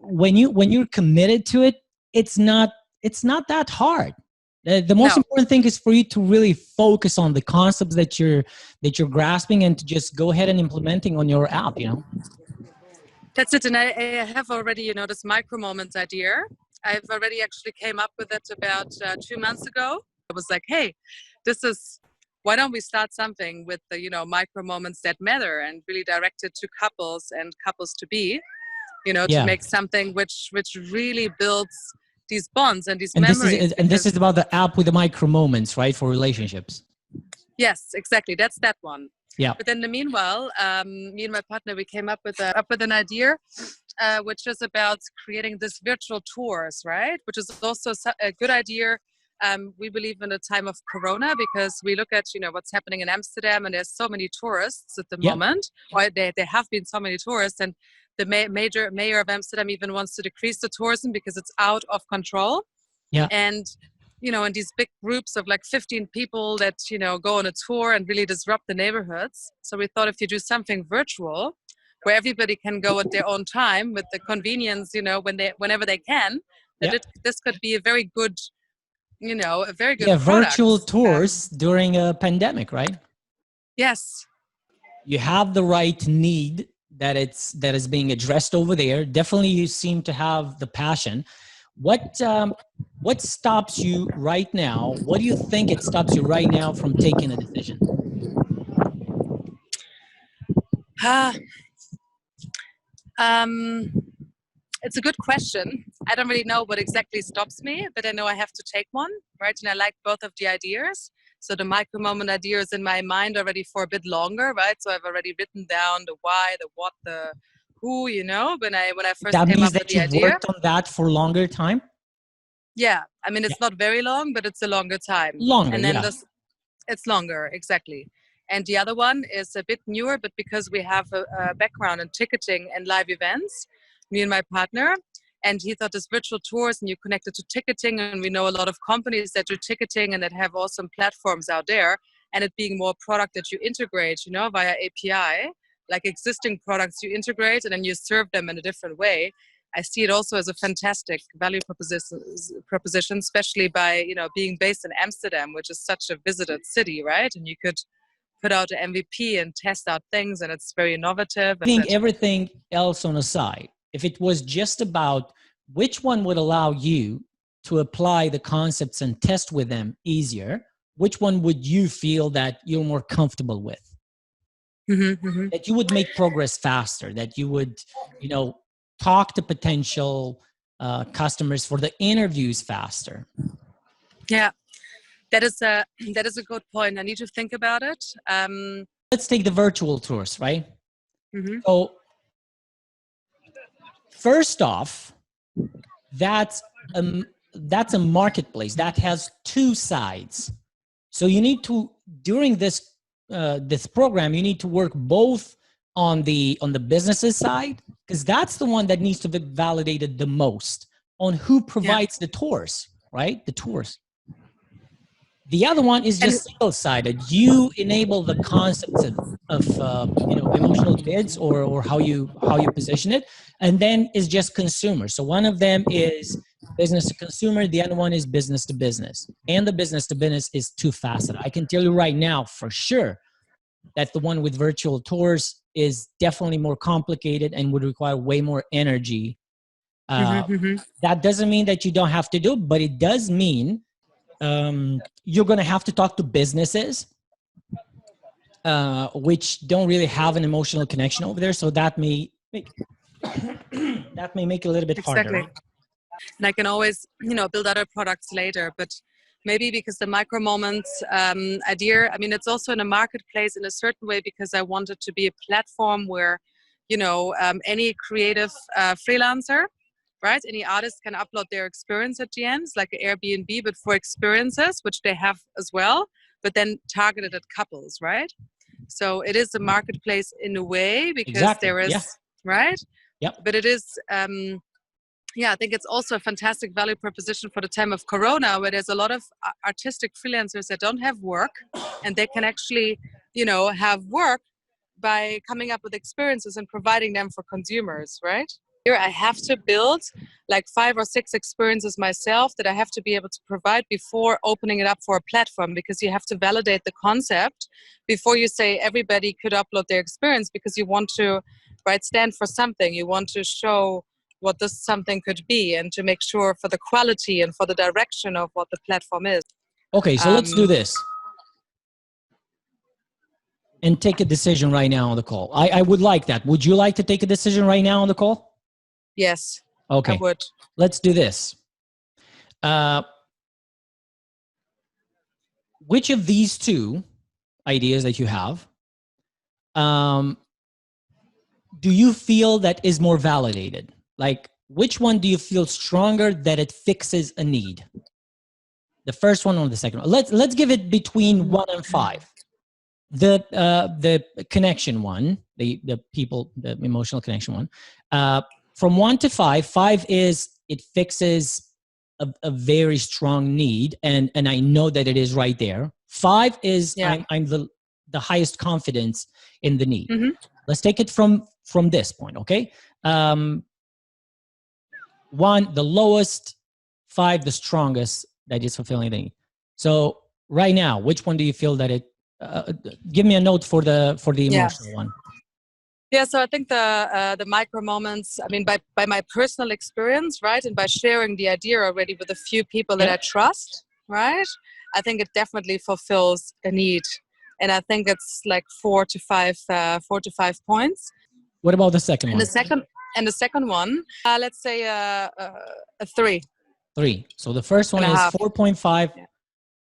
when you're committed to it, it's not that hard. The most No. important thing is for you to really focus on the concepts that you're grasping, and to just go ahead and implementing on your app, you know. That's it. And I have already, this micro moments idea. I've already actually came up with it about 2 months ago. I was like, hey, why don't we start something with the, micro moments that matter, and really direct it to couples and couples to be, to make something which really builds these bonds and these memories. This is about the app with the micro moments, right? For relationships. Yes, exactly. That's that one. Yeah. But in the meanwhile, me and my partner, we came up with an idea, which is about creating this virtual tours, right? Which is also a good idea. We believe in the time of Corona, because we look at, what's happening in Amsterdam, and there's so many tourists at the moment. Or there have been so many tourists, and the mayor of Amsterdam even wants to decrease the tourism because it's out of control. Yeah. And in these big groups of like 15 people that, go on a tour and really disrupt the neighborhoods. So we thought, if you do something virtual where everybody can go at their own time with the convenience, whenever they can, this could be a very good, a very good product. Virtual tours during a pandemic, right? Yes. You have the right need that is being addressed over there. Definitely, you seem to have the passion. What stops you right now? What do you think it stops you right now from taking a decision? It's a good question. I don't really know what exactly stops me, but I know I have to take one, right? And I like both of the ideas. So the micro moment idea is in my mind already for a bit longer, right? So I've already written down the why, the what, the who, when I first that came means up that with the you've idea. worked on that for longer time? Yeah. I mean, it's not very long, but it's a longer time. Longer, and then it's longer, exactly. And the other one is a bit newer, but because we have a background in ticketing and live events, me and my partner, and he thought this virtual tours, and you connect it to ticketing, and we know a lot of companies that do ticketing and that have awesome platforms out there, and it being more product that you integrate, via API, like existing products you integrate and then you serve them in a different way. I see it also as a fantastic value proposition, especially by, being based in Amsterdam, which is such a visited city, right? And you could put out an MVP and test out things, and it's very innovative. I think everything else on the side, if it was just about which one would allow you to apply the concepts and test with them easier, which one would you feel that you're more comfortable with? That you would make progress faster, that you would, talk to potential customers for the interviews faster? Yeah, that is a good point. I need to think about it. Let's take the virtual tours, right? So first off, that's a marketplace that has two sides. So you need to, during this program, you need to work both on the businesses side, because that's the one that needs to be validated the most, on who provides the tours, right? The tours. The other one is just single-sided. You enable the concepts of emotional bids or how you position it, and then it's just consumer. So one of them is business to consumer, the other one is business to business, and the business to business is two-faceted. I can tell you right now for sure that the one with virtual tours is definitely more complicated and would require way more energy. That doesn't mean that you don't have to do it, but it does mean you're going to have to talk to businesses which don't really have an emotional connection over there. So that may make it a little bit harder. Right? And I can always, build other products later, but maybe because the micro moments idea, I mean, it's also in a marketplace in a certain way, because I want it to be a platform where, any creative freelancer, right? Any artist can upload their experience at the end. It's like an Airbnb, but for experiences, which they have as well, but then targeted at couples, right? So it is a marketplace in a way, because there is, right? Yep. But it is, I think it's also a fantastic value proposition for the time of Corona, where there's a lot of artistic freelancers that don't have work, and they can actually, have work by coming up with experiences and providing them for consumers, right? Here I have to build like 5 or 6 experiences myself that I have to be able to provide before opening it up for a platform, because you have to validate the concept before you say everybody could upload their experience, because you want to stand for something. You want to show what this something could be, and to make sure for the quality and for the direction of what the platform is. Okay, so let's do this and take a decision right now on the call. I would like that. Would you like to take a decision right now on the call? Yes. Okay. I would. Let's do this. Which of these two ideas that you have do you feel that is more validated? Like, which one do you feel stronger that it fixes a need? The first one or the second one? Let's give it between 1 and 5. The connection one, the emotional connection one. From 1 to 5, 5 is it fixes a very strong need, and I know that it is right there. 5 is I'm the highest confidence in the need. Mm-hmm. Let's take it from this point, okay? 1, the lowest, 5, the strongest that is fulfilling the need. So right now, which one do you feel that it? Give me a note for the emotional one. Yeah, so I think the micro moments, I mean, by my personal experience, right, and by sharing the idea already with a few people that I trust, right, I think it definitely fulfills a need. And I think it's like 4 to 5 points. What about the second one? The second one, let's say a 3. 3. So the first one is 4.5. Yeah.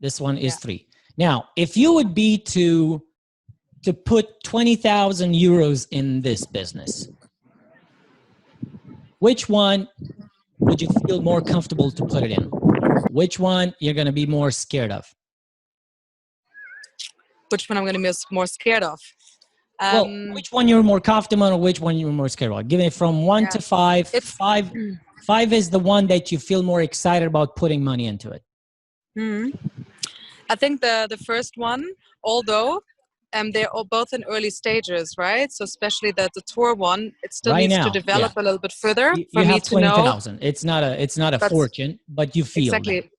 This one is 3. Now, if you would be to put 20,000 euros in this business, which one would you feel more comfortable to put it in? Which one you're going to be more scared of? Which one I'm going to be more scared of? Well, which one you're more comfortable or which one you're more scared of? Give it from 1 to 5. 5 is the one that you feel more excited about putting money into it. I think the first one, although they're all both in early stages, right? So especially the tour one, it still needs to develop a little bit further for me to know. 20,000. It's not a fortune, but you feel exactly. That.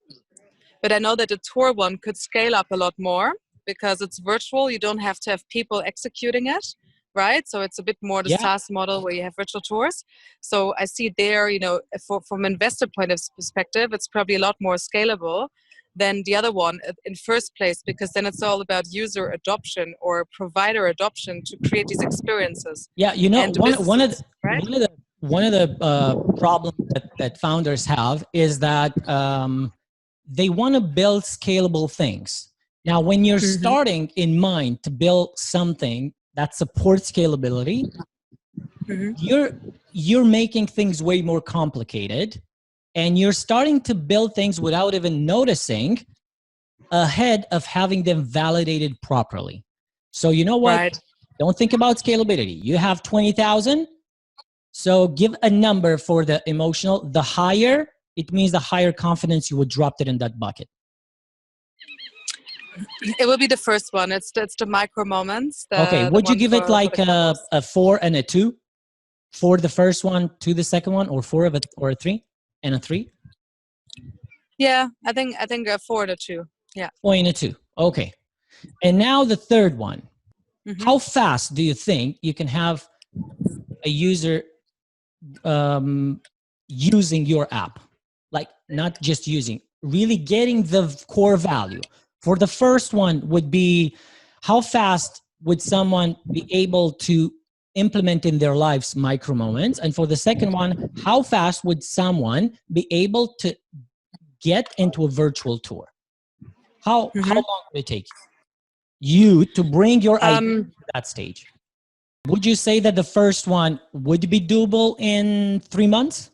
But I know that the tour one could scale up a lot more because it's virtual. You don't have to have people executing it, right? So it's a bit more the SaaS model where you have virtual tours. So I see there, you know, from an investor point of perspective, it's probably a lot more scalable than the other one in first place, because then it's all about user adoption or provider adoption to create these experiences. Yeah, you know, one of the problems that founders have is that they want to build scalable things. Now, when you're starting in mind to build something that supports scalability, you're making things way more complicated. And you're starting to build things without even noticing ahead of having them validated properly. So you know what? Right. Don't think about scalability. You have 20,000. So give a number for the emotional. The higher, it means the higher confidence you would drop it in that bucket. It will be the first one. It's the micro moments. Okay. Would you give it like a 4 and a 2 for the first one to the second one, or 4 of it, or a 3? And a 3? Yeah, I think a 4 and a 2. Yeah. 4 and a 2. Okay. And now the third one. How fast do you think you can have a user using your app? Like, not just using, really getting the core value. For the first one would be, how fast would someone be able to implement in their lives micro moments? And for the second one, how fast would someone be able to get into a virtual tour? How long would it take you to bring your idea to that stage? Would you say that the first one would be doable in 3 months?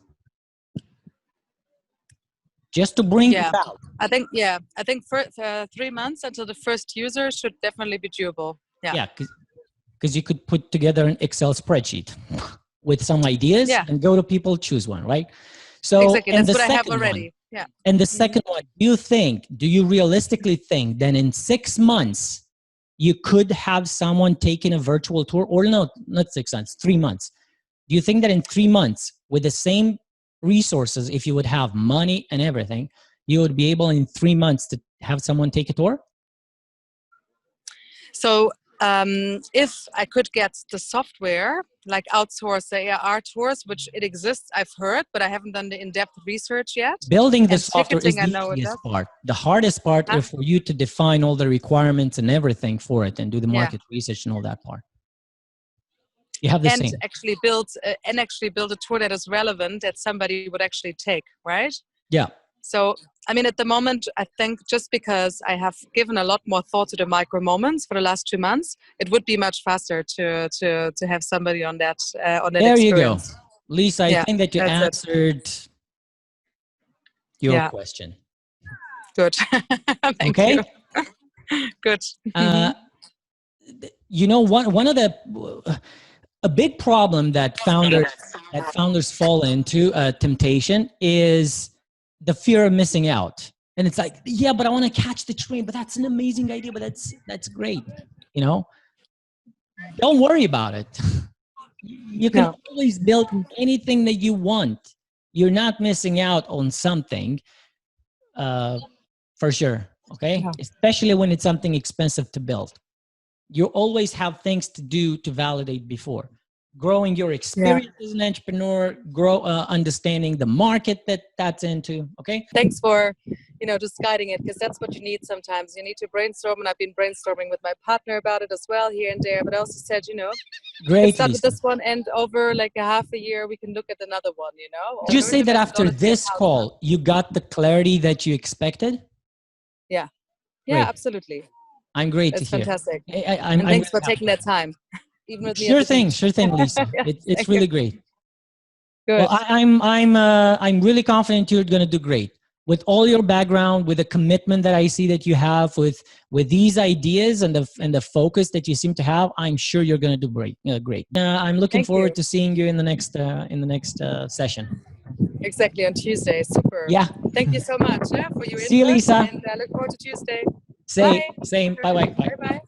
Just to bring it out? I think for 3 months until the first user should definitely be doable. Yeah, because you could put together an Excel spreadsheet with some ideas and go to people, choose one, right? So exactly, that's what I have already. And the second one, do you realistically think that in 6 months you could have someone taking a virtual tour? Or no, not 6 months, 3 months. Do you think that in 3 months, with the same resources, if you would have money and everything, you would be able in 3 months to have someone take a tour? So if I could get the software, like outsource the AR tours, which it exists, I've heard, but I haven't done the in-depth research yet. Building the And software is ticketing, I the know it easiest does. part. The hardest part Huh? is for you to define all the requirements and everything for it and do the Yeah. market research and all that part. You have the And same. actually build a tour that is relevant that somebody would actually take, right? Yeah. So, I mean, at the moment, I think just because I have given a lot more thought to the micro moments for the last 2 months, it would be much faster to have somebody on that There experience. you go. Lisa, I think that you answered your question. Good. Thank you. Good. You know, one of the a big problem that founders fall into, temptation, is the fear of missing out. And it's like, yeah, but I want to catch the train, but that's an amazing idea, but that's great. You know, don't worry about it. You can always build anything that you want. You're not missing out on something, for sure. Okay. Yeah. Especially when it's something expensive to build. You always have things to do to validate before. Growing your experience as an entrepreneur, understanding the market that's into. Okay. Thanks for, just guiding it, because that's what you need sometimes. You need to brainstorm, and I've been brainstorming with my partner about it as well here and there. But I also said, great. Let's start with this one, and over like a half a year, we can look at another one. Did you say that after this call, you got the clarity that you expected? Yeah. Yeah, great. Absolutely. I'm great to hear. Fantastic. And thanks for taking that time. Even with me sure thing, Lisa. It's really great. Good. Well, I'm really confident you're going to do great with all your background, with the commitment that I see that you have, with these ideas and the focus that you seem to have. I'm sure you're going to do great. Great. I'm looking forward to seeing you in the next session. Exactly, on Tuesday. Super. Yeah. Thank you so much for your See you, Lisa. And I look forward to Tuesday. Same. Bye. Bye.